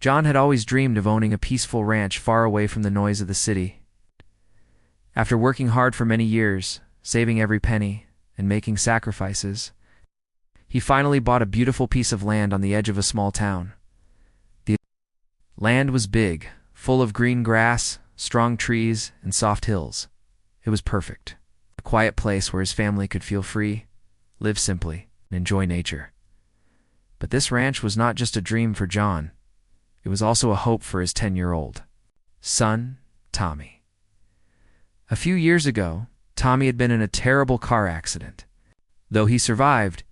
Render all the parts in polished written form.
John had always dreamed of owning a peaceful ranch far away from the noise of the city. After working hard for many years, saving every penny, and making sacrifices, he finally bought a beautiful piece of land on the edge of a small town. The land was big, full of green grass, strong trees, and soft hills. It was perfect. A quiet place where his family could feel free, live simply, and enjoy nature. But this ranch was not just a dream for John. It was also a hope for his 10-year-old son, Tommy. A few years ago, Tommy had been in a terrible car accident. Though he survived,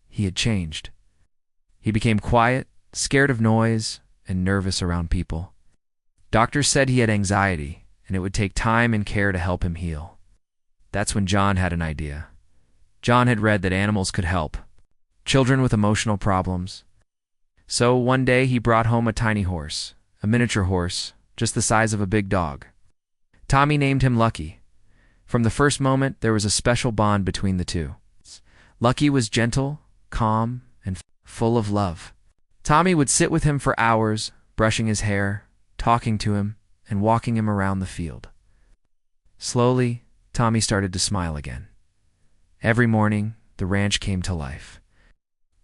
he had changed. He became quiet, scared of noise, and nervous around people. Doctors said he had anxiety, and it would take time and care to help him heal. That's when John had an idea. John had read that animals could help children with emotional problems. So one day he brought home a tiny horse, a miniature horse, just the size of a big dog. Tommy named him Lucky. From the first moment, there was a special bond between the two. Lucky was gentle, calm, and full of love. Tommy would sit with him for hours, brushing his hair, talking to him, and walking him around the field. Slowly, Tommy started to smile again. Every morning, the ranch came to life.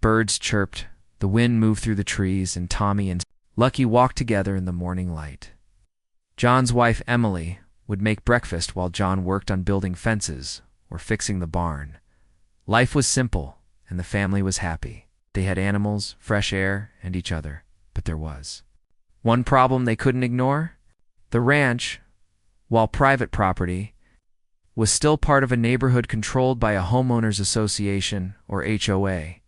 Birds chirped, the wind moved through the trees, and Tommy and Lucky walked together in the morning light. John's wife, Emily, would make breakfast while John worked on building fences or fixing the barn. Life was simple, and the family was happy. They had animals, fresh air, and each other. But there was one problem they couldn't ignore. The ranch, while private property, was still part of a neighborhood controlled by a homeowners association, or HOA.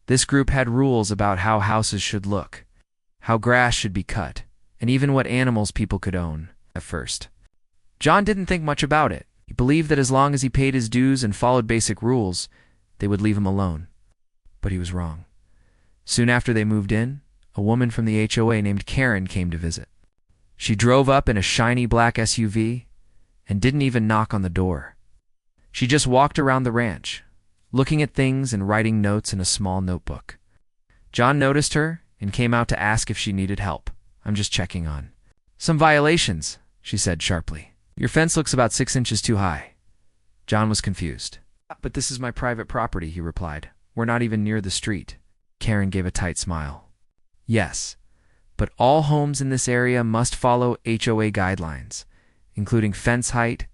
This group had rules about how houses should look, how grass should be cut, and even what animals people could own. At first, John didn't think much about it. He believed that as long as he paid his dues and followed basic rules, they would leave him alone. But he was wrong. Soon after they moved in, a woman from the HOA named Karen came to visit. She drove up in a shiny black SUV and didn't even knock on the door. She just walked around the ranch, looking at things and writing notes in a small notebook. John noticed her and came out to ask if she needed help. "I'm just checking on some violations," she said sharply. "Your fence looks about 6 inches too high." John was confused. "But this is my private property," he replied. "We're not even near the street." Karen gave a tight smile. "Yes, but all homes in this area must follow HOA guidelines, including fence height,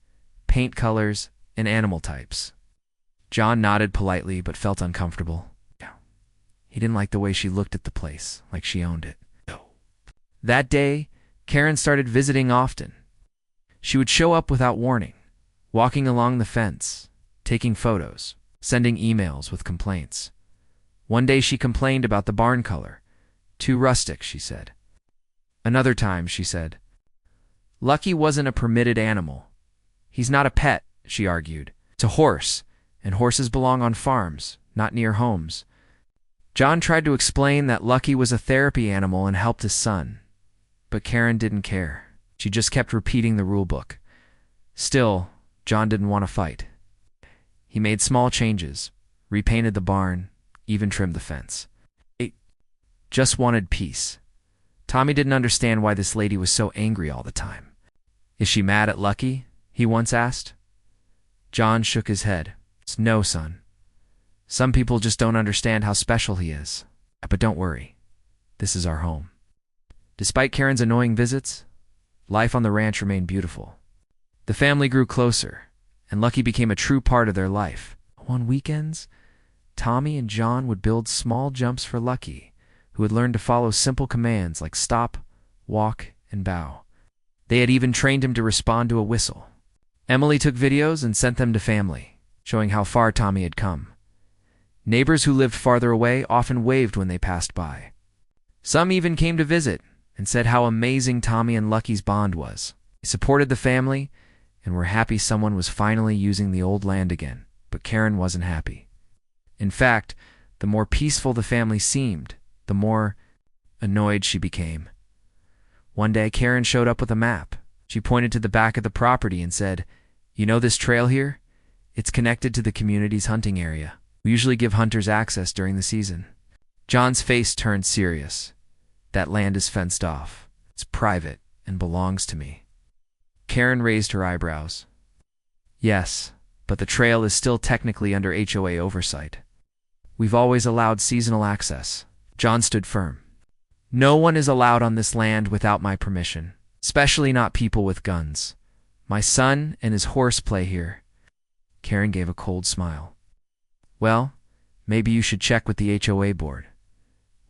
paint colors, and animal types." John nodded politely but felt uncomfortable. He didn't like the way she looked at the place, like she owned it. That day, Karen started visiting often. She would show up without warning, walking along the fence, taking photos, sending emails with complaints. One day she complained about the barn color. "Too rustic," she said. Another time she said, "Lucky wasn't a permitted animal. He's not a pet," she argued. "It's a horse, and horses belong on farms, not near homes." John tried to explain that Lucky was a therapy animal and helped his son. But Karen didn't care. She just kept repeating the rule book. Still, John didn't want to fight. He made small changes, repainted the barn, even trimmed the fence. He just wanted peace. Tommy didn't understand why this lady was so angry all the time. "Is she mad at Lucky?" he once asked. John shook his head. "No, son. Some people just don't understand how special he is. But don't worry. This is our home." Despite Karen's annoying visits, life on the ranch remained beautiful. The family grew closer, and Lucky became a true part of their life. On weekends, Tommy and John would build small jumps for Lucky, who had learned to follow simple commands like stop, walk, and bow. They had even trained him to respond to a whistle. Emily took videos and sent them to family, showing how far Tommy had come. Neighbors who lived farther away often waved when they passed by. Some even came to visit and said how amazing Tommy and Lucky's bond was. They supported the family and were happy someone was finally using the old land again, but Karen wasn't happy. In fact, the more peaceful the family seemed, the more annoyed she became. One day, Karen showed up with a map. She pointed to the back of the property and said, "You know this trail here? It's connected to the community's hunting area. We usually give hunters access during the season." John's face turned serious. That land is fenced off. It's private and belongs to me. Karen raised her eyebrows. Yes, but the trail is still technically under HOA oversight. We've always allowed seasonal access. John stood firm. No one is allowed on this land without my permission, especially not people with guns. My son and his horse play here. Karen gave a cold smile. Well, maybe you should check with the HOA board.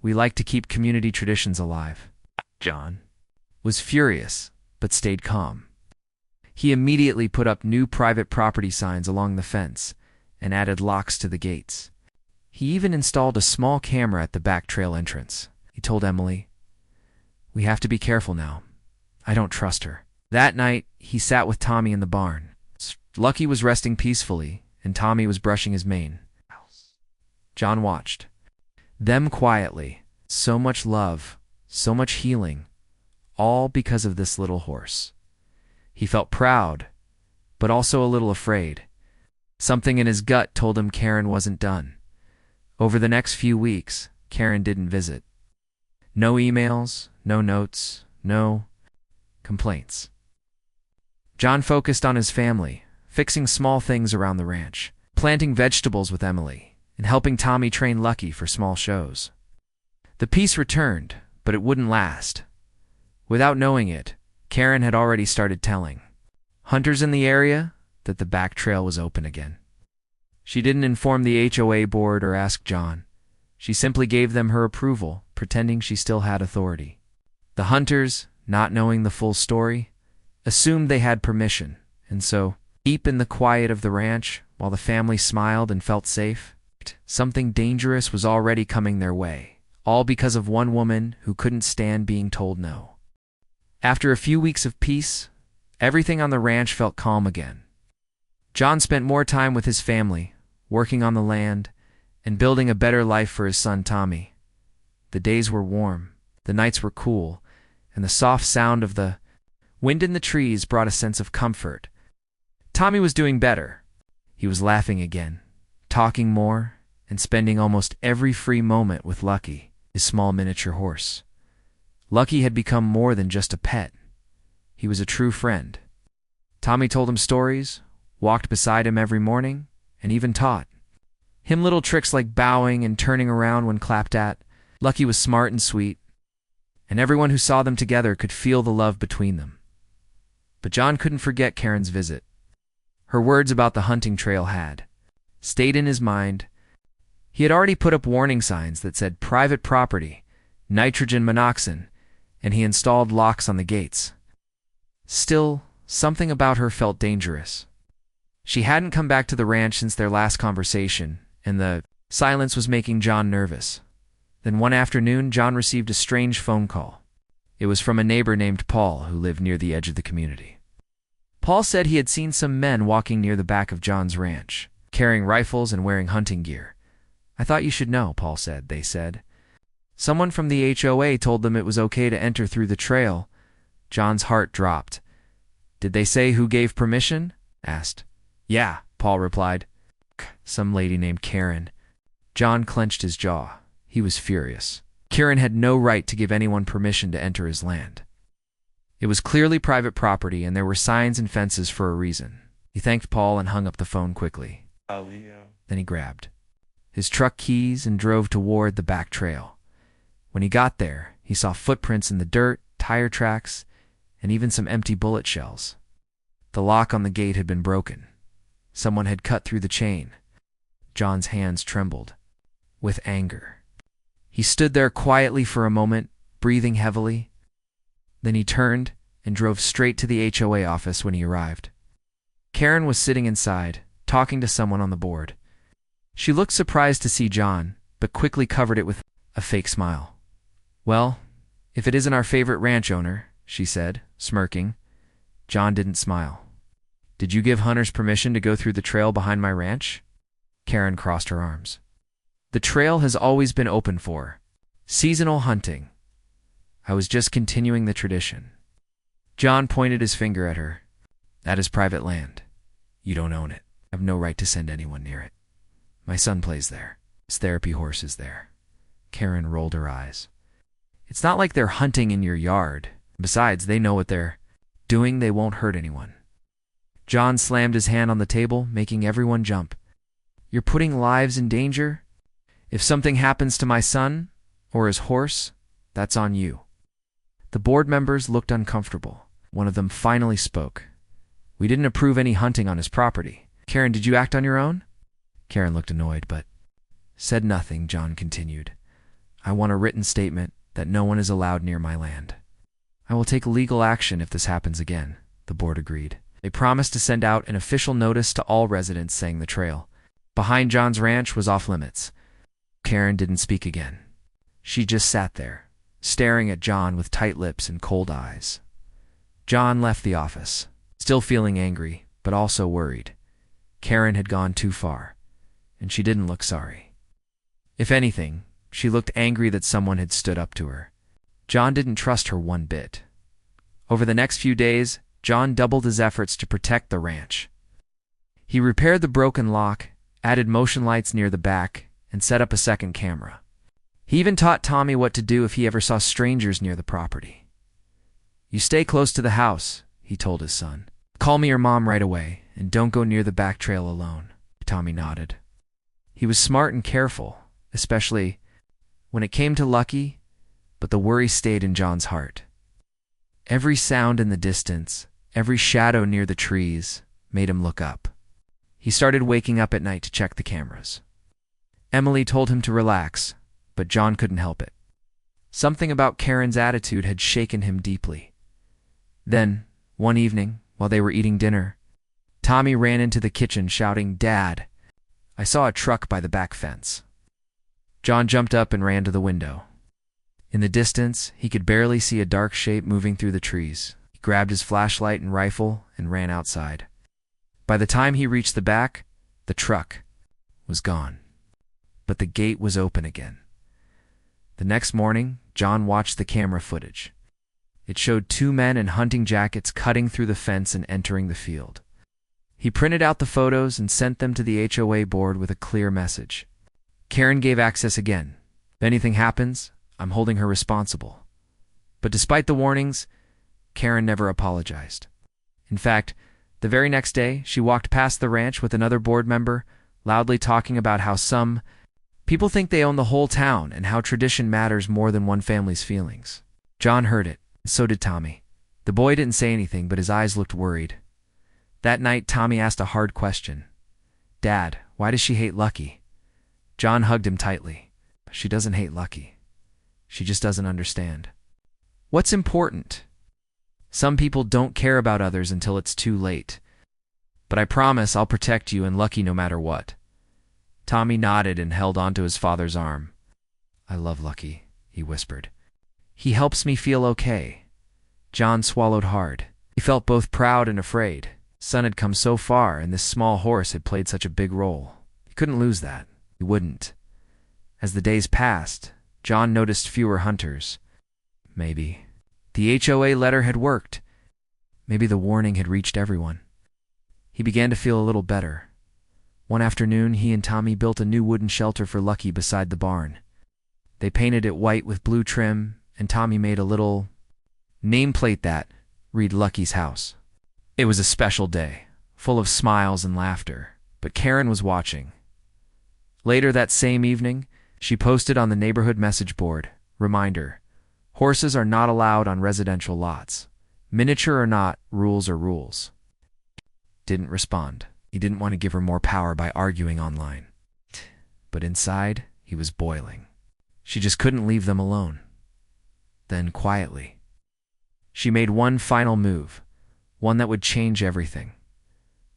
We like to keep community traditions alive. John was furious, but stayed calm. He immediately put up new private property signs along the fence and added locks to the gates. He even installed a small camera at the back trail entrance. He told Emily, "We have to be careful now. I don't trust her." That night, he sat with Tommy in the barn. Lucky was resting peacefully, and Tommy was brushing his mane. John watched them quietly. So much love, so much healing, all because of this little horse. He felt proud, but also a little afraid. Something in his gut told him Karen wasn't done. Over the next few weeks, Karen didn't visit. No emails, no notes, no complaints. John focused on his family, fixing small things around the ranch, planting vegetables with Emily, and helping Tommy train Lucky for small shows. The peace returned, but it wouldn't last. Without knowing it, Karen had already started telling hunters in the area that the back trail was open again. She didn't inform the HOA board or ask John. She simply gave them her approval, pretending she still had authority. The hunters, not knowing the full story, assumed they had permission, and so, deep in the quiet of the ranch, while the family smiled and felt safe, something dangerous was already coming their way, all because of one woman who couldn't stand being told no. After a few weeks of peace, everything on the ranch felt calm again. John spent more time with his family, working on the land, and building a better life for his son Tommy. The days were warm, the nights were cool, and the soft sound of the wind in the trees brought a sense of comfort. Tommy was doing better. He was laughing again, talking more, and spending almost every free moment with Lucky, his small miniature horse. Lucky had become more than just a pet. He was a true friend. Tommy told him stories, walked beside him every morning, and even taught him little tricks like bowing and turning around when clapped at. Lucky was smart and sweet, and everyone who saw them together could feel the love between them. But John couldn't forget Karen's visit. Her words about the hunting trail had stayed in his mind. He had already put up warning signs that said private property, nitrogen monoxide, and he installed locks on the gates. Still, something about her felt dangerous. She hadn't come back to the ranch since their last conversation, and the silence was making John nervous. Then one afternoon, John received a strange phone call. It was from a neighbor named Paul who lived near the edge of the community. Paul said he had seen some men walking near the back of John's ranch, carrying rifles and wearing hunting gear. "I thought you should know," Paul said, they said. "Someone from the HOA told them it was okay to enter through the trail." John's heart dropped. "Did they say who gave permission?" asked. "Yeah," Paul replied. "Some lady named Karen." John clenched his jaw. He was furious. Karen had no right to give anyone permission to enter his land. It was clearly private property, and there were signs and fences for a reason. He thanked Paul and hung up the phone quickly. Then he grabbed his truck keys and drove toward the back trail. When he got there, he saw footprints in the dirt, tire tracks, and even some empty bullet shells. The lock on the gate had been broken. Someone had cut through the chain. John's hands trembled with anger. He stood there quietly for a moment, breathing heavily. Then he turned and drove straight to the HOA office when he arrived. Karen was sitting inside, talking to someone on the board. She looked surprised to see John, but quickly covered it with a fake smile. "Well, if it isn't our favorite ranch owner," she said, smirking. John didn't smile. "Did you give hunters permission to go through the trail behind my ranch?" Karen crossed her arms. "The trail has always been open for seasonal hunting. I was just continuing the tradition." John pointed his finger at her. "That is private land. You don't own it. I have no right to send anyone near it. My son plays there. His therapy horse is there." Karen rolled her eyes. It's not like they're hunting in your yard. Besides, they know what they're doing. They won't hurt anyone." John slammed his hand on the table, making everyone jump. "You're putting lives in danger? If something happens to my son or his horse, that's on you." The board members looked uncomfortable. One of them finally spoke. "We didn't approve any hunting on his property. Karen, did you act on your own?" Karen looked annoyed, but said nothing. John continued. "I want a written statement that no one is allowed near my land." "I will take legal action if this happens again," the board agreed. They promised to send out an official notice to all residents saying the trail behind John's ranch was off limits. Karen didn't speak again. She just sat there, staring at John with tight lips and cold eyes. John left the office, still feeling angry, but also worried. Karen had gone too far, and she didn't look sorry. If anything, she looked angry that someone had stood up to her. John didn't trust her one bit. Over the next few days, John doubled his efforts to protect the ranch. He repaired the broken lock, added motion lights near the back, and set up a second camera. He even taught Tommy what to do if he ever saw strangers near the property. "You stay close to the house," he told his son. "Call me your mom right away, and don't go near the back trail alone." Tommy nodded. He was smart and careful, especially when it came to Lucky, but the worry stayed in John's heart. Every sound in the distance, every shadow near the trees, made him look up. He started waking up at night to check the cameras. Emily told him to relax, but John couldn't help it. Something about Karen's attitude had shaken him deeply. Then, one evening, while they were eating dinner, Tommy ran into the kitchen shouting, "Dad, I saw a truck by the back fence." John jumped up and ran to the window. In the distance, he could barely see a dark shape moving through the trees. He grabbed his flashlight and rifle and ran outside. By the time he reached the back, the truck was gone. But the gate was open again. The next morning, John watched the camera footage. It showed two men in hunting jackets cutting through the fence and entering the field. He printed out the photos and sent them to the HOA board with a clear message. Karen gave access again. "If anything happens, I'm holding her responsible." But despite the warnings, Karen never apologized. In fact, the very next day, she walked past the ranch with another board member, loudly talking about how some people think they own the whole town and how tradition matters more than one family's feelings. John heard it, and so did Tommy. The boy didn't say anything, but his eyes looked worried. That night, Tommy asked a hard question. "Dad, why does she hate Lucky?" John hugged him tightly. "She doesn't hate Lucky. She just doesn't understand what's important. Some people don't care about others until it's too late. But I promise I'll protect you and Lucky no matter what." Tommy nodded and held onto his father's arm. "I love Lucky," he whispered. "He helps me feel okay." John swallowed hard. He felt both proud and afraid. His son had come so far, and this small horse had played such a big role. He couldn't lose that. He wouldn't. As the days passed, John noticed fewer hunters. Maybe the HOA letter had worked. Maybe the warning had reached everyone. He began to feel a little better. One afternoon, he and Tommy built a new wooden shelter for Lucky beside the barn. They painted it white with blue trim, and Tommy made a little nameplate that read Lucky's house. It was a special day, full of smiles and laughter, but Karen was watching. Later that same evening, she posted on the neighborhood message board, "Reminder, horses are not allowed on residential lots. Miniature or not, rules are rules." Didn't respond. He didn't want to give her more power by arguing online. But inside, he was boiling. She just couldn't leave them alone. Then, quietly, she made one final move, one that would change everything.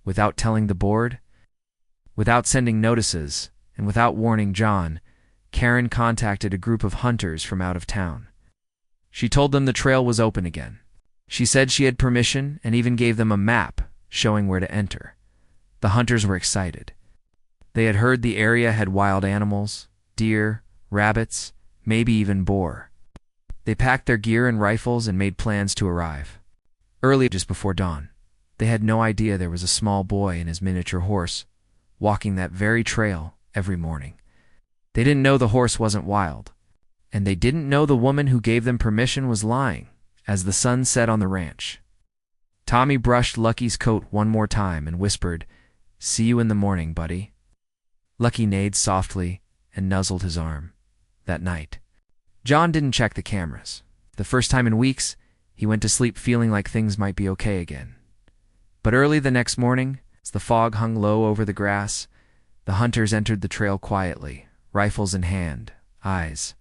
Without telling the board, without sending notices, and without warning John, Karen contacted a group of hunters from out of town. She told them the trail was open again. She said she had permission and even gave them a map showing where to enter. The hunters were excited. They had heard the area had wild animals, deer, rabbits, maybe even boar. They packed their gear and rifles and made plans to arrive. Early, just before dawn, they had no idea there was a small boy and his miniature horse walking that very trail every morning. They didn't know the horse wasn't wild. And they didn't know the woman who gave them permission was lying, as the sun set on the ranch. Tommy brushed Lucky's coat one more time and whispered, "See you in the morning, buddy." Lucky neighed softly and nuzzled his arm. That night, John didn't check the cameras. The first time in weeks, he went to sleep feeling like things might be okay again. But early the next morning, as the fog hung low over the grass, the hunters entered the trail quietly, rifles in hand, eyes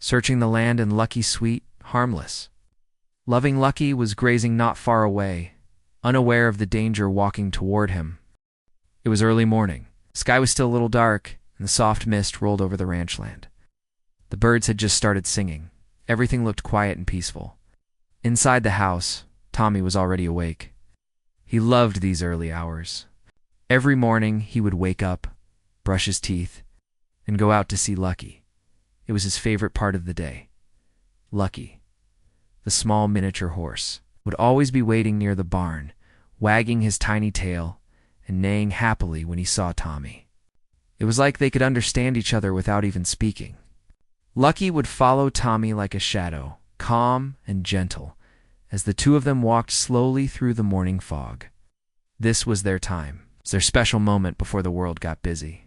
searching the land, and Lucky sweet, harmless. Loving Lucky was grazing not far away, unaware of the danger walking toward him. It was early morning. The sky was still a little dark, and the soft mist rolled over the ranch land. The birds had just started singing. Everything looked quiet and peaceful. Inside the house, Tommy was already awake. He loved these early hours. Every morning he would wake up, brush his teeth, and go out to see Lucky. It was his favorite part of the day. Lucky, the small miniature horse, would always be waiting near the barn, wagging his tiny tail and neighing happily when he saw Tommy. It was like they could understand each other without even speaking. Lucky would follow Tommy like a shadow, calm and gentle, as the two of them walked slowly through the morning fog. This was their time, their special moment before the world got busy.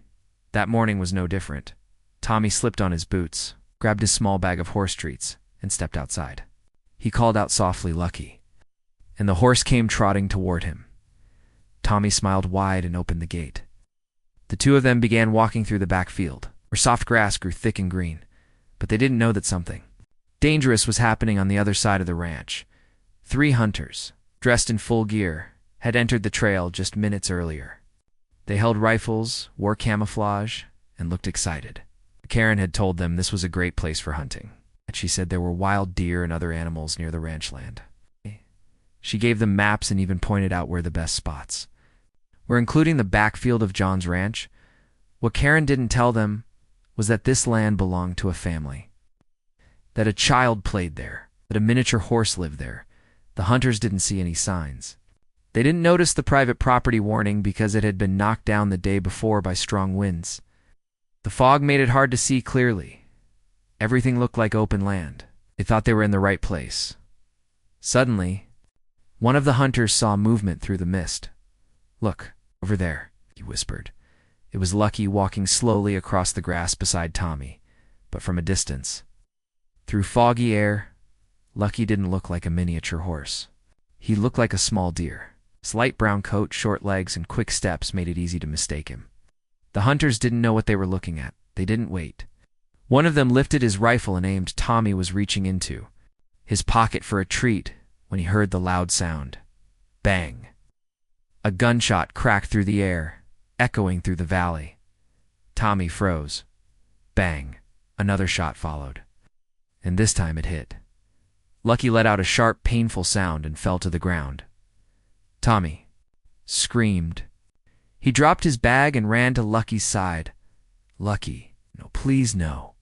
That morning was no different. Tommy slipped on his boots, grabbed his small bag of horse treats, and stepped outside. He called out softly, "Lucky," and the horse came trotting toward him. Tommy smiled wide and opened the gate. The two of them began walking through the back field, where soft grass grew thick and green, but they didn't know that something dangerous was happening on the other side of the ranch. 3 hunters, dressed in full gear, had entered the trail just minutes earlier. They held rifles, wore camouflage, and looked excited. Karen had told them this was a great place for hunting. She said there were wild deer and other animals near the ranch land. She gave them maps and even pointed out where the best spots were, including the backfield of John's ranch. What Karen didn't tell them was that this land belonged to a family, that a child played there, that a miniature horse lived there. The hunters didn't see any signs. They didn't notice the private property warning because it had been knocked down the day before by strong winds. The fog made it hard to see clearly. Everything looked like open land. They thought they were in the right place. Suddenly, one of the hunters saw movement through the mist. "Look, over there," he whispered. It was Lucky walking slowly across the grass beside Tommy, but from a distance. Through foggy air, Lucky didn't look like a miniature horse. He looked like a small deer. His light brown coat, short legs, and quick steps made it easy to mistake him. The hunters didn't know what they were looking at. They didn't wait. One of them lifted his rifle and aimed. Tommy was reaching into his pocket for a treat when he heard the loud sound. Bang! A gunshot cracked through the air, echoing through the valley. Tommy froze. Bang! Another shot followed. And this time it hit. Lucky let out a sharp, painful sound and fell to the ground. Tommy screamed. He dropped his bag and ran to Lucky's side. "Lucky, no, please no."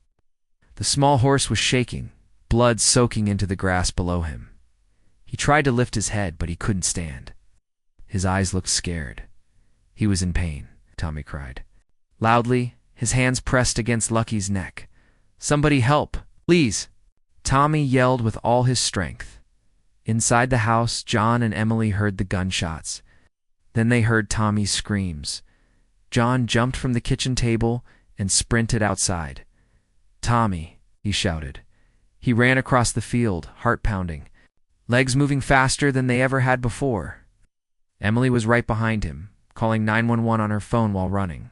The small horse was shaking, blood soaking into the grass below him. He tried to lift his head, but he couldn't stand. His eyes looked scared. He was in pain, Tommy cried. Loudly, his hands pressed against Lucky's neck. "Somebody help, please!" Tommy yelled with all his strength. Inside the house, John and Emily heard the gunshots. Then they heard Tommy's screams. John jumped from the kitchen table and sprinted outside. "Tommy," he shouted. He ran across the field, heart pounding, legs moving faster than they ever had before. Emily was right behind him, calling 911 on her phone while running.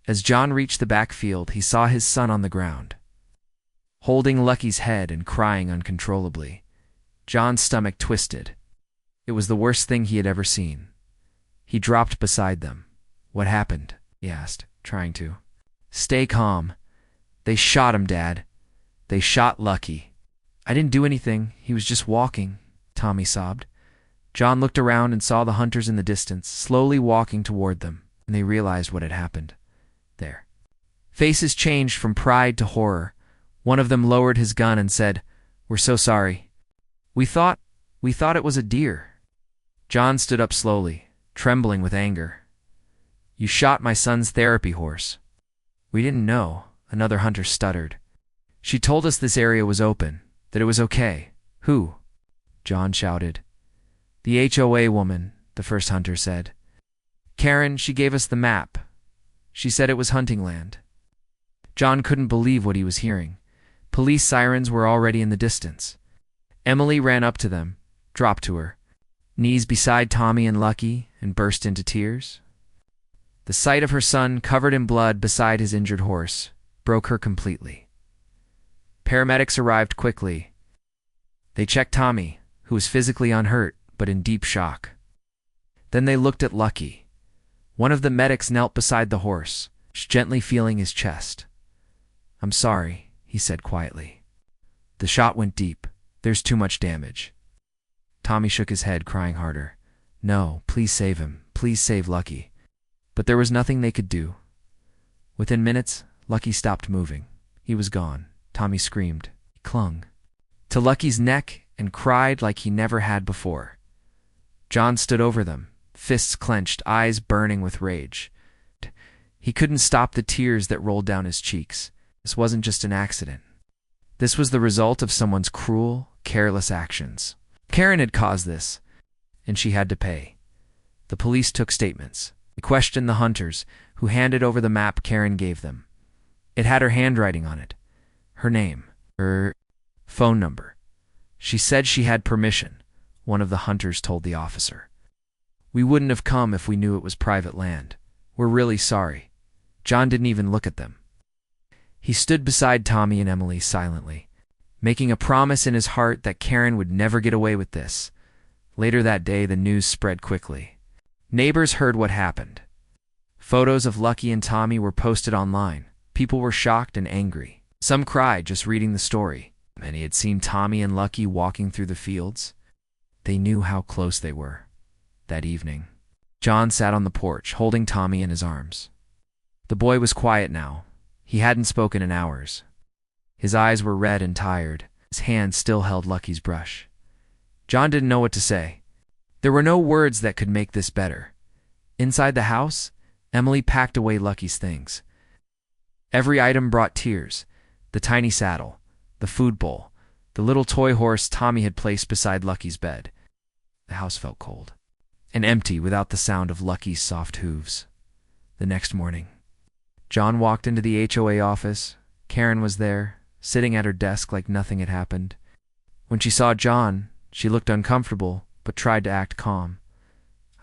As John reached the backfield, he saw his son on the ground, holding Lucky's head and crying uncontrollably. John's stomach twisted. It was the worst thing he had ever seen. He dropped beside them. "What happened?" he asked, trying to stay calm. "They shot him, Dad. They shot Lucky." "I didn't do anything. He was just walking," Tommy sobbed. John looked around and saw the hunters in the distance, slowly walking toward them, and they realized what had happened. Their faces changed from pride to horror. One of them lowered his gun and said, "We're so sorry. We thought it was a deer." John stood up slowly, trembling with anger. "You shot my son's therapy horse." "We didn't know," another hunter stuttered. She told us this area was open, that it was okay. Who? John shouted. The HOA woman, the first hunter said. Karen, she gave us the map. She said it was hunting land. John couldn't believe what he was hearing. Police sirens were already in the distance. Emily ran up to them, dropped to her knees beside Tommy and Lucky, and burst into tears. The sight of her son covered in blood beside his injured horse broke her completely. Paramedics arrived quickly. They checked Tommy, who was physically unhurt but in deep shock. Then they looked at Lucky. One of the medics knelt beside the horse, gently feeling his chest. I'm sorry, he said quietly. The shot went deep. There's too much damage. Tommy shook his head, crying harder. No, please save him. Please save Lucky. But there was nothing they could do. Within minutes, Lucky stopped moving. He was gone. Tommy screamed. He clung to Lucky's neck and cried like he never had before. John stood over them, fists clenched, eyes burning with rage. He couldn't stop the tears that rolled down his cheeks. This wasn't just an accident. This was the result of someone's cruel, careless actions. Karen had caused this, and she had to pay. The police took statements. They questioned the hunters, who handed over the map Karen gave them. It had her handwriting on it, her name, her phone number. She said she had permission, one of the hunters told the officer. We wouldn't have come if we knew it was private land. We're really sorry. John didn't even look at them. He stood beside Tommy and Emily silently, making a promise in his heart that Karen would never get away with this. Later that day, the news spread quickly. Neighbors heard what happened. Photos of Lucky and Tommy were posted online. People were shocked and angry. Some cried just reading the story. Many had seen Tommy and Lucky walking through the fields. They knew how close they were. That evening, John sat on the porch, holding Tommy in his arms. The boy was quiet now. He hadn't spoken in hours. His eyes were red and tired. His hand still held Lucky's brush. John didn't know what to say. There were no words that could make this better. Inside the house, Emily packed away Lucky's things. Every item brought tears. The tiny saddle, the food bowl, the little toy horse Tommy had placed beside Lucky's bed. The house felt cold and empty without the sound of Lucky's soft hooves. The next morning, John walked into the HOA office. Karen was there, sitting at her desk like nothing had happened. When she saw John, she looked uncomfortable, but tried to act calm.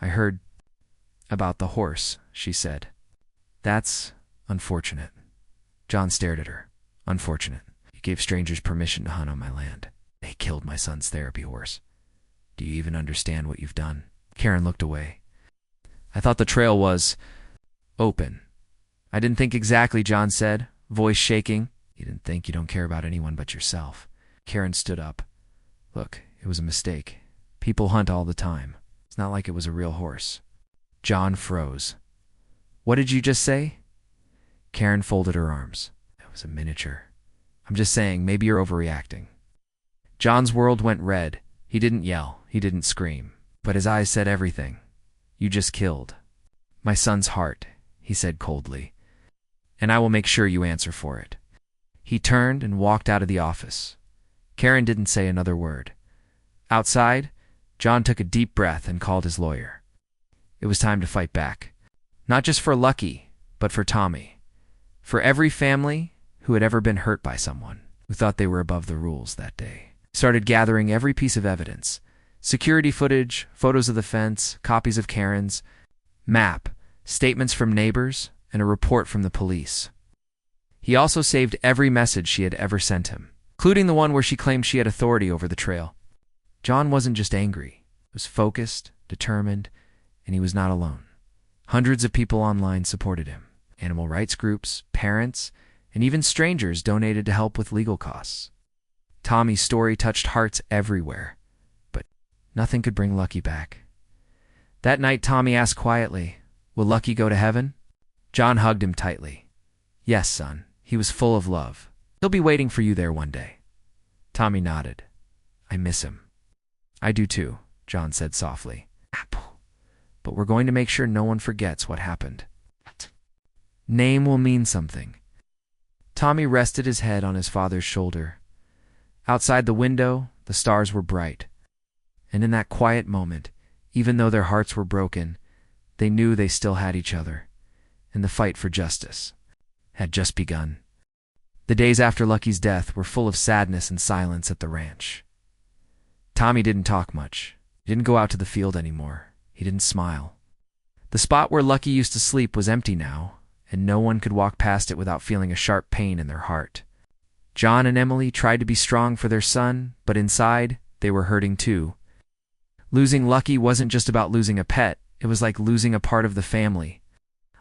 I heard about the horse, she said. That's unfortunate. John stared at her. Unfortunate. You gave strangers permission to hunt on my land. They killed my son's therapy horse. Do you even understand what you've done? Karen looked away. I thought the trail was open. I didn't think exactly, John said, voice shaking. You didn't think you don't care about anyone but yourself. Karen stood up. Look, it was a mistake. People hunt all the time. It's not like it was a real horse. John froze. What did you just say? Karen folded her arms. It was a miniature. I'm just saying, maybe you're overreacting. John's world went red. He didn't yell. He didn't scream. But his eyes said everything. You just killed my son's heart, he said coldly. And I will make sure you answer for it. He turned and walked out of the office. Karen didn't say another word. Outside, John took a deep breath and called his lawyer. It was time to fight back. Not just for Lucky, but for Tommy. For every family who had ever been hurt by someone who thought they were above the rules that day. Started gathering every piece of evidence. Security footage, photos of the fence, copies of Karen's map, statements from neighbors, and a report from the police. He also saved every message she had ever sent him, including the one where she claimed she had authority over the trail. John wasn't just angry. He was focused, determined, and he was not alone. Hundreds of people online supported him. Animal rights groups, parents, and even strangers donated to help with legal costs. Tommy's story touched hearts everywhere, but nothing could bring Lucky back. That night, Tommy asked quietly, "Will Lucky go to heaven?" John hugged him tightly. "Yes, son." He was full of love. "He'll be waiting for you there one day." Tommy nodded. "I miss him." "I do too," John said softly. "But we're going to make sure no one forgets what happened. Name will mean something." Tommy rested his head on his father's shoulder. Outside the window, the stars were bright. And in that quiet moment, even though their hearts were broken, they knew they still had each other, and the fight for justice had just begun. The days after Lucky's death were full of sadness and silence at the ranch. Tommy didn't talk much. He didn't go out to the field anymore. He didn't smile. The spot where Lucky used to sleep was empty now, and no one could walk past it without feeling a sharp pain in their heart. John and Emily tried to be strong for their son, but inside, they were hurting too. Losing Lucky wasn't just about losing a pet, it was like losing a part of the family.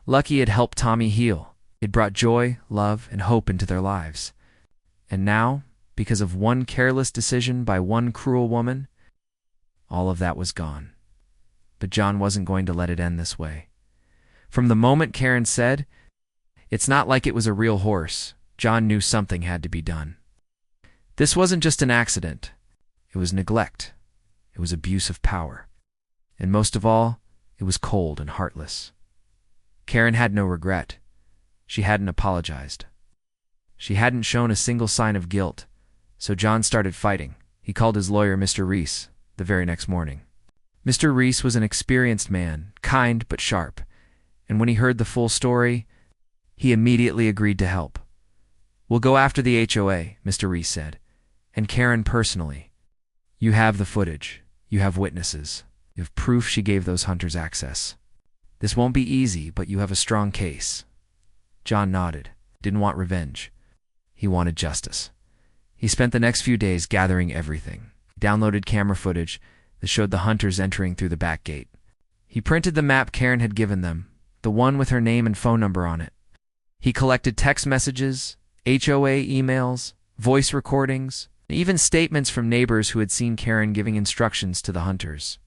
Lucky had helped Tommy heal. It brought joy, love, and hope into their lives. And now, because of one careless decision by one cruel woman, all of that was gone. But John wasn't going to let it end this way. From the moment Karen said, "It's not like it was a real horse," John knew something had to be done. This wasn't just an accident. It was neglect. It was abuse of power. And most of all, it was cold and heartless. Karen had no regret. She hadn't apologized. She hadn't shown a single sign of guilt, so John started fighting. He called his lawyer, Mr. Reese, the very next morning. Mr. Reese was an experienced man, kind but sharp, and when he heard the full story, he immediately agreed to help. "We'll go after the HOA," Mr. Reese said, "and Karen personally. You have the footage. You have witnesses. You have proof she gave those hunters access. This won't be easy, but you have a strong case." John nodded. Didn't want revenge. He wanted justice. He spent the next few days gathering everything. He downloaded camera footage that showed the hunters entering through the back gate. He printed the map Karen had given them, the one with her name and phone number on it. He collected text messages, HOA emails, voice recordings, and even statements from neighbors who had seen Karen giving instructions to the hunters.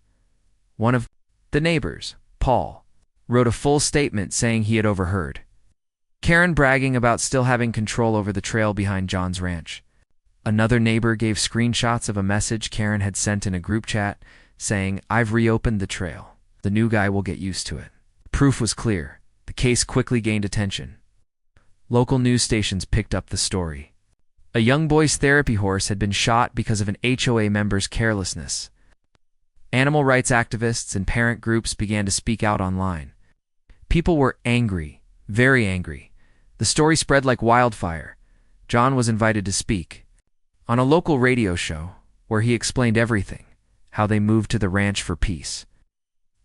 One of the neighbors, Paul, wrote a full statement saying he had overheard Karen bragging about still having control over the trail behind John's ranch. Another neighbor gave screenshots of a message Karen had sent in a group chat saying, "I've reopened the trail. The new guy will get used to it." Proof was clear. The case quickly gained attention. Local news stations picked up the story. A young boy's therapy horse had been shot because of an HOA member's carelessness. Animal rights activists and parent groups began to speak out online. People were angry, very angry. The story spread like wildfire. John was invited to speak on a local radio show where he explained everything, how they moved to the ranch for peace,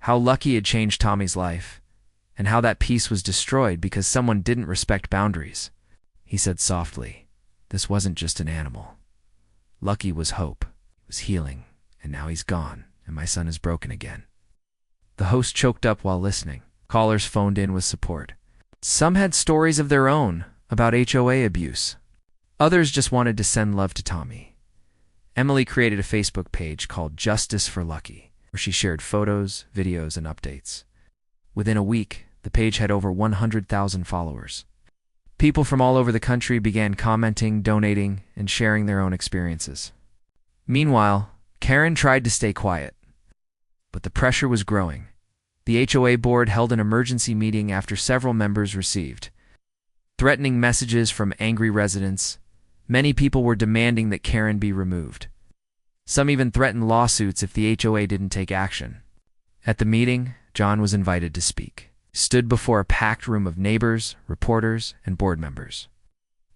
how Lucky had changed Tommy's life, and how that peace was destroyed because someone didn't respect boundaries. He said softly, "This wasn't just an animal. Lucky was hope, was healing, and now he's gone, and my son is broken again." The host choked up while listening. Callers phoned in with support. Some had stories of their own about HOA abuse. Others just wanted to send love to Tommy. Emily created a Facebook page called Justice for Lucky, where she shared photos, videos, and updates. Within a week, the page had over 100,000 followers. People from all over the country began commenting, donating, and sharing their own experiences. Meanwhile, Karen tried to stay quiet, but the pressure was growing. The HOA board held an emergency meeting after several members received threatening messages from angry residents. Many people were demanding that Karen be removed. Some even threatened lawsuits if the HOA didn't take action. At the meeting, John was invited to speak. He stood before a packed room of neighbors, reporters, and board members.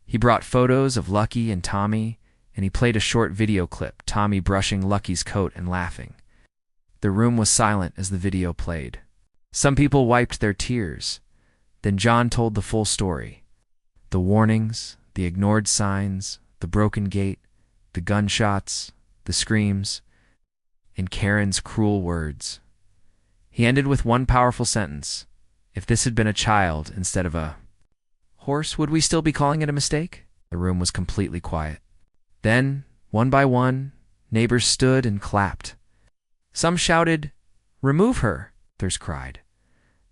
He brought photos of Lucky and Tommy, and he played a short video clip, Tommy brushing Lucky's coat and laughing. The room was silent as the video played. Some people wiped their tears. Then John told the full story. The warnings, the ignored signs, the broken gate, the gunshots, the screams, and Karen's cruel words. He ended with one powerful sentence. If this had been a child instead of a horse, would we still be calling it a mistake? The room was completely quiet. Then, one by one, neighbors stood and clapped. Some shouted, "Remove her," others cried.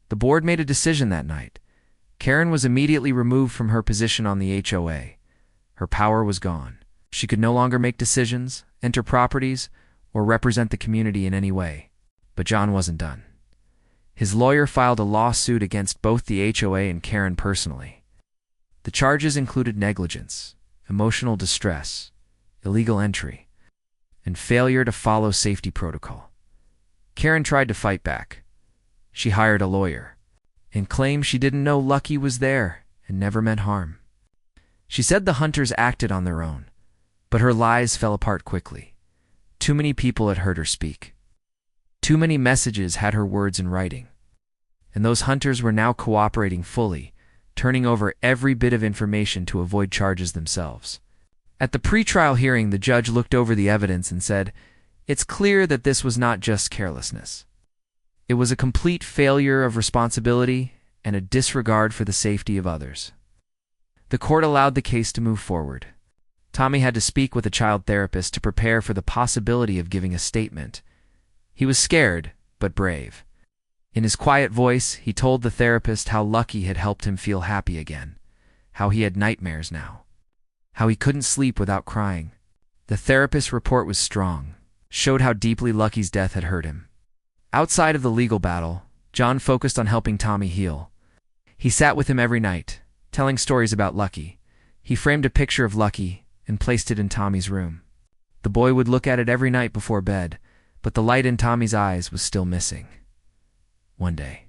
The board made a decision that night. Karen was immediately removed from her position on the HOA. Her power was gone. She could no longer make decisions, enter properties, or represent the community in any way. But John wasn't done. His lawyer filed a lawsuit against both the HOA and Karen personally. The charges included negligence, emotional distress, illegal entry, and failure to follow safety protocol. Karen tried to fight back. She hired a lawyer and claimed she didn't know Lucky was there and never meant harm. She said the hunters acted on their own, but her lies fell apart quickly. Too many people had heard her speak. Too many messages had her words in writing. And those hunters were now cooperating fully, turning over every bit of information to avoid charges themselves. At the pretrial hearing, the judge looked over the evidence and said, "It's clear that this was not just carelessness. It was a complete failure of responsibility and a disregard for the safety of others." The court allowed the case to move forward. Tommy had to speak with a child therapist to prepare for the possibility of giving a statement. He was scared, but brave. In his quiet voice, he told the therapist how Lucky had helped him feel happy again, how he had nightmares now, how he couldn't sleep without crying. The therapist's report was strong, showed how deeply Lucky's death had hurt him. Outside of the legal battle, John focused on helping Tommy heal. He sat with him every night, telling stories about Lucky. He framed a picture of Lucky and placed it in Tommy's room. The boy would look at it every night before bed, but the light in Tommy's eyes was still missing. One day,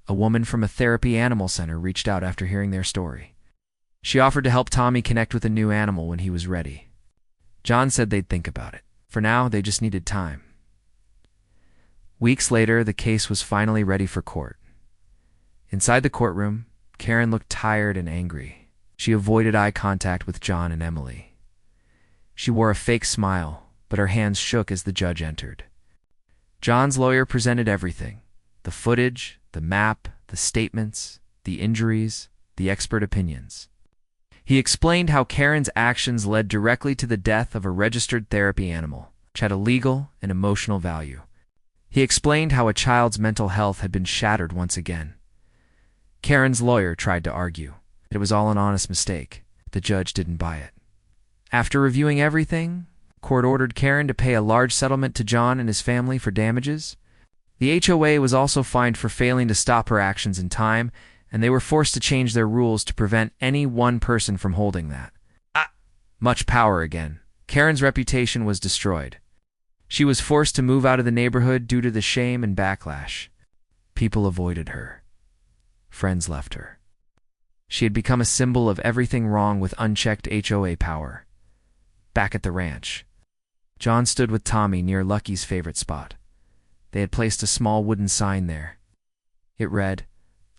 a woman from a therapy animal center reached out after hearing their story. She offered to help Tommy connect with a new animal when he was ready. John said they'd think about it. For now, they just needed time. Weeks later, the case was finally ready for court. Inside the courtroom, Karen looked tired and angry. She avoided eye contact with John and Emily. She wore a fake smile, but her hands shook as the judge entered. John's lawyer presented everything: the footage, the map, the statements, the injuries, the expert opinions. He explained how Karen's actions led directly to the death of a registered therapy animal, which had a legal and emotional value. He explained how a child's mental health had been shattered once again. Karen's lawyer tried to argue it was all an honest mistake. The judge didn't buy it. After reviewing everything, court ordered Karen to pay a large settlement to John and his family for damages. The HOA was also fined for failing to stop her actions in time, and they were forced to change their rules to prevent any one person from holding that. Much power again. Karen's reputation was destroyed. She was forced to move out of the neighborhood due to the shame and backlash. People avoided her. Friends left her. She had become a symbol of everything wrong with unchecked HOA power. Back at the ranch, John stood with Tommy near Lucky's favorite spot. They had placed a small wooden sign there. It read,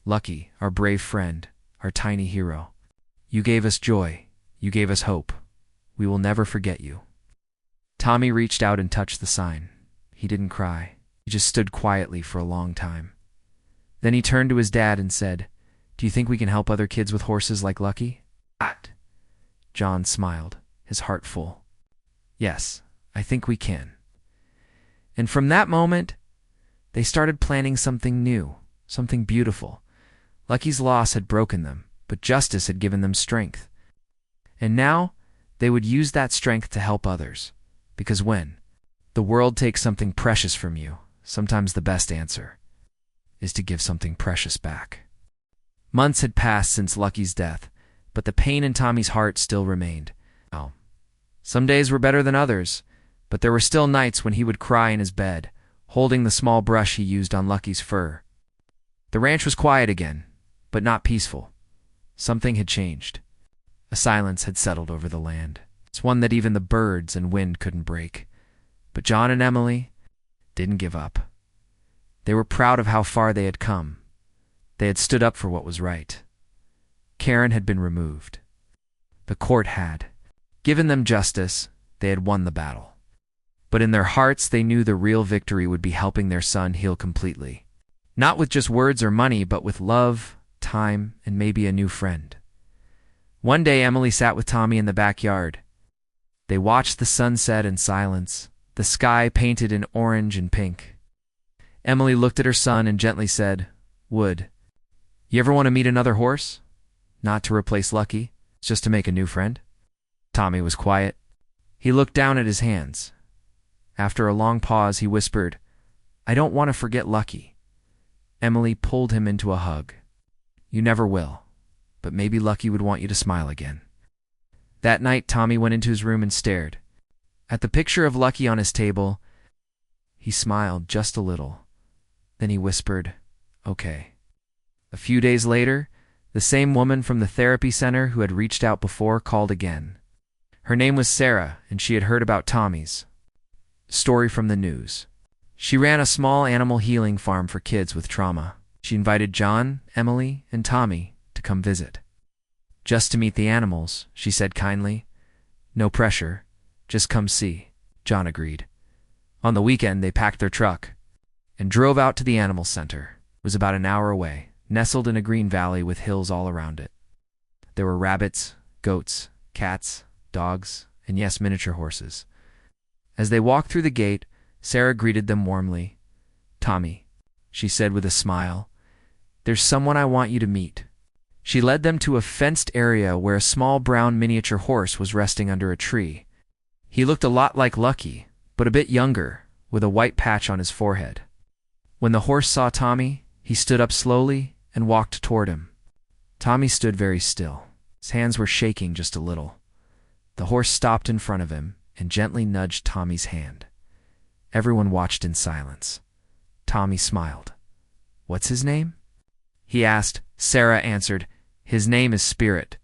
"Lucky, our brave friend, our tiny hero. You gave us joy. You gave us hope. We will never forget you." Tommy reached out and touched the sign. He didn't cry. He just stood quietly for a long time. Then he turned to his dad and said, "Do you think we can help other kids with horses like Lucky?" John smiled, his heart full. "Yes, I think we can." And from that moment, they started planning something new, something beautiful. Lucky's loss had broken them, but justice had given them strength. And now, they would use that strength to help others. Because when the world takes something precious from you, sometimes the best answer is to give something precious back. Months had passed since Lucky's death, but the pain in Tommy's heart still remained. Some days were better than others, but there were still nights when he would cry in his bed, holding the small brush he used on Lucky's fur. The ranch was quiet again, but not peaceful. Something had changed. A silence had settled over the land. It's one that even the birds and wind couldn't break. But John and Emily didn't give up. They were proud of how far they had come. They had stood up for what was right. Karen had been removed. The court had given them justice. They had won the battle. But in their hearts, they knew the real victory would be helping their son heal completely. Not with just words or money, but with love, time, and maybe a new friend. One day, Emily sat with Tommy in the backyard. They watched the sunset in silence, the sky painted in orange and pink. Emily looked at her son and gently said, "Wood, you ever want to meet another horse? Not to replace Lucky, just to make a new friend?" Tommy was quiet. He looked down at his hands. After a long pause, he whispered, "I don't want to forget Lucky." Emily pulled him into a hug. "You never will, but maybe Lucky would want you to smile again. That night, Tommy went into his room and stared. At the picture of Lucky on his table, he smiled just a little. Then he whispered, "Okay." A few days later, the same woman from the therapy center who had reached out before called again. Her name was Sarah, and she had heard about Tommy's story from the news. She ran a small animal healing farm for kids with trauma. She invited John, Emily, and Tommy to come visit. "Just to meet the animals," she said kindly. "No pressure. Just come see." John agreed. On the weekend, they packed their truck and drove out to the animal center. It was about an hour away, nestled in a green valley with hills all around it. There were rabbits, goats, cats, dogs, and yes, miniature horses. As they walked through the gate, Sarah greeted them warmly. "Tommy," she said with a smile, "there's someone I want you to meet." She led them to a fenced area where a small brown miniature horse was resting under a tree. He looked a lot like Lucky, but a bit younger, with a white patch on his forehead. When the horse saw Tommy, he stood up slowly and walked toward him. Tommy stood very still. His hands were shaking just a little. The horse stopped in front of him and gently nudged Tommy's hand. Everyone watched in silence. Tommy smiled. "What's his name?" he asked. Sarah answered, "His name is Spirit.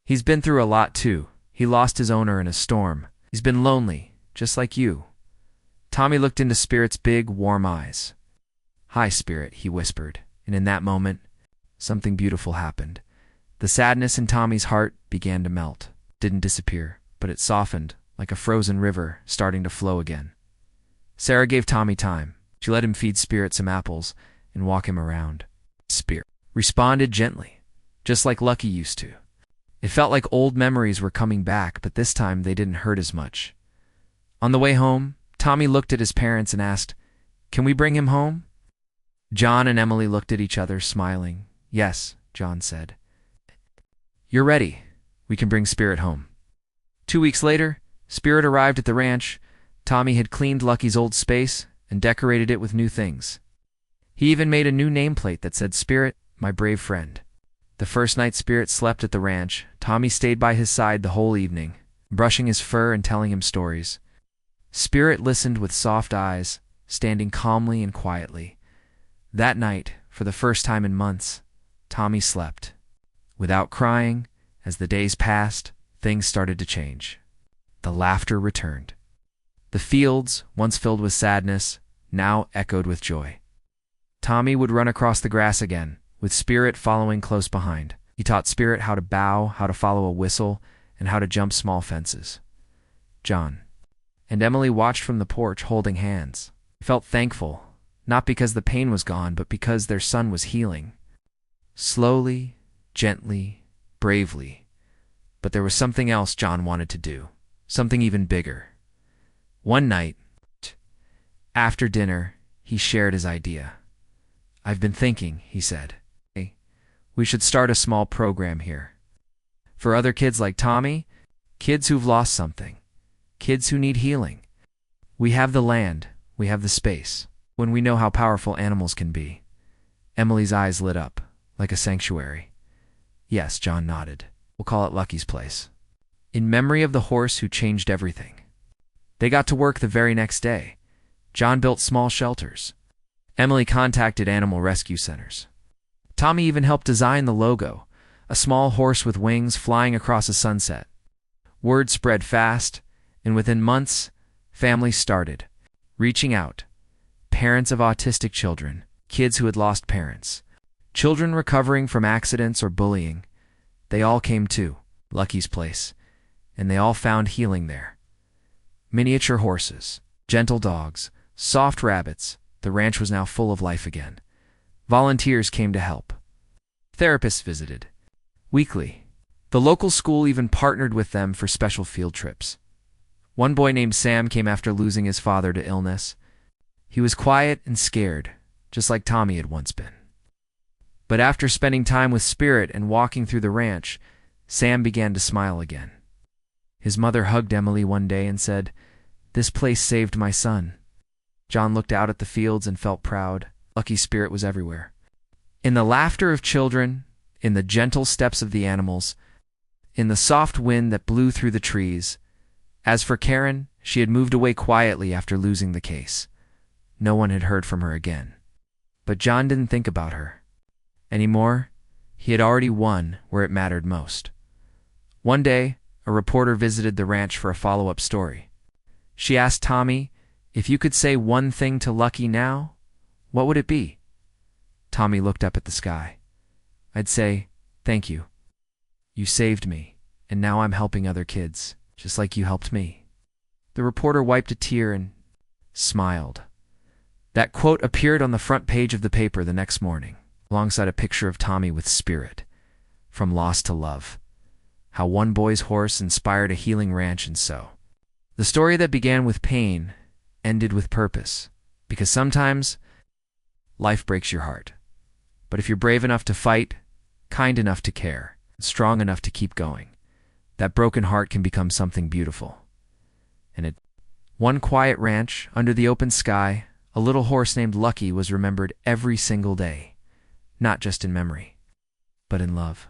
He's been through a lot too. He lost his owner in a storm. He's been lonely, just like you." Tommy looked into Spirit's big, warm eyes. "Hi, Spirit," he whispered, and in that moment, something beautiful happened. The sadness in Tommy's heart began to melt. Didn't disappear, but it softened, like a frozen river starting to flow again. Sarah gave Tommy time. She let him feed Spirit some apples and walk him around. Spirit responded gently, just like Lucky used to. It felt like old memories were coming back, but this time they didn't hurt as much. On the way home, Tommy looked at his parents and asked, "Can we bring him home?" John and Emily looked at each other, smiling. "Yes," John said. "You're ready. We can bring Spirit home." 2 weeks later, Spirit arrived at the ranch. Tommy had cleaned Lucky's old space and decorated it with new things. He even made a new nameplate that said, "Spirit, my brave friend." The first night Spirit slept at the ranch, Tommy stayed by his side the whole evening, brushing his fur and telling him stories. Spirit listened with soft eyes, standing calmly and quietly. That night, for the first time in months, Tommy slept. Without crying, as the days passed, things started to change. The laughter returned. The fields, once filled with sadness, now echoed with joy. Tommy would run across the grass again, with Spirit following close behind. He taught Spirit how to bow, how to follow a whistle, and how to jump small fences. John and Emily watched from the porch, holding hands. They felt thankful, not because the pain was gone, but because their son was healing. Slowly, gently, bravely. But there was something else John wanted to do, something even bigger. One night, after dinner, he shared his idea. "I've been thinking," he said. "Hey, we should start a small program here. For other kids like Tommy, kids who've lost something, kids who need healing. We have the land, we have the space. When we know how powerful animals can be." Emily's eyes lit up, like a sanctuary. "Yes," John nodded. "We'll call it Lucky's Place, in memory of the horse who changed everything." They got to work the very next day. John built small shelters. Emily contacted animal rescue centers. Tommy even helped design the logo, a small horse with wings flying across a sunset. Word spread fast, and within months, families started reaching out. Parents of autistic children, kids who had lost parents, children recovering from accidents or bullying. They all came to Lucky's Place, and they all found healing there. Miniature horses, gentle dogs, soft rabbits. The ranch was now full of life again. Volunteers came to help. Therapists visited weekly. The local school even partnered with them for special field trips. One boy named Sam came after losing his father to illness. He was quiet and scared, just like Tommy had once been. But after spending time with Spirit and walking through the ranch, Sam began to smile again. His mother hugged Emily one day and said, "This place saved my son." John looked out at the fields and felt proud. Lucky's Spirit was everywhere. In the laughter of children, in the gentle steps of the animals, in the soft wind that blew through the trees. As for Karen, she had moved away quietly after losing the case. No one had heard from her again. But John didn't think about her anymore. He had already won where it mattered most. One day, a reporter visited the ranch for a follow-up story. She asked Tommy, "If you could say one thing to Lucky now, what would it be?" Tommy looked up at the sky. "I'd say, thank you. You saved me, and now I'm helping other kids, just like you helped me." The reporter wiped a tear and smiled. That quote appeared on the front page of the paper the next morning, alongside a picture of Tommy with spirit, from loss to love. How one boy's horse inspired a healing ranch, and so the story that began with pain ended with purpose, because sometimes life breaks your heart. But if you're brave enough to fight, kind enough to care, strong enough to keep going, that broken heart can become something beautiful. And at one quiet ranch under the open sky, a little horse named Lucky was remembered every single day, not just in memory, but in love.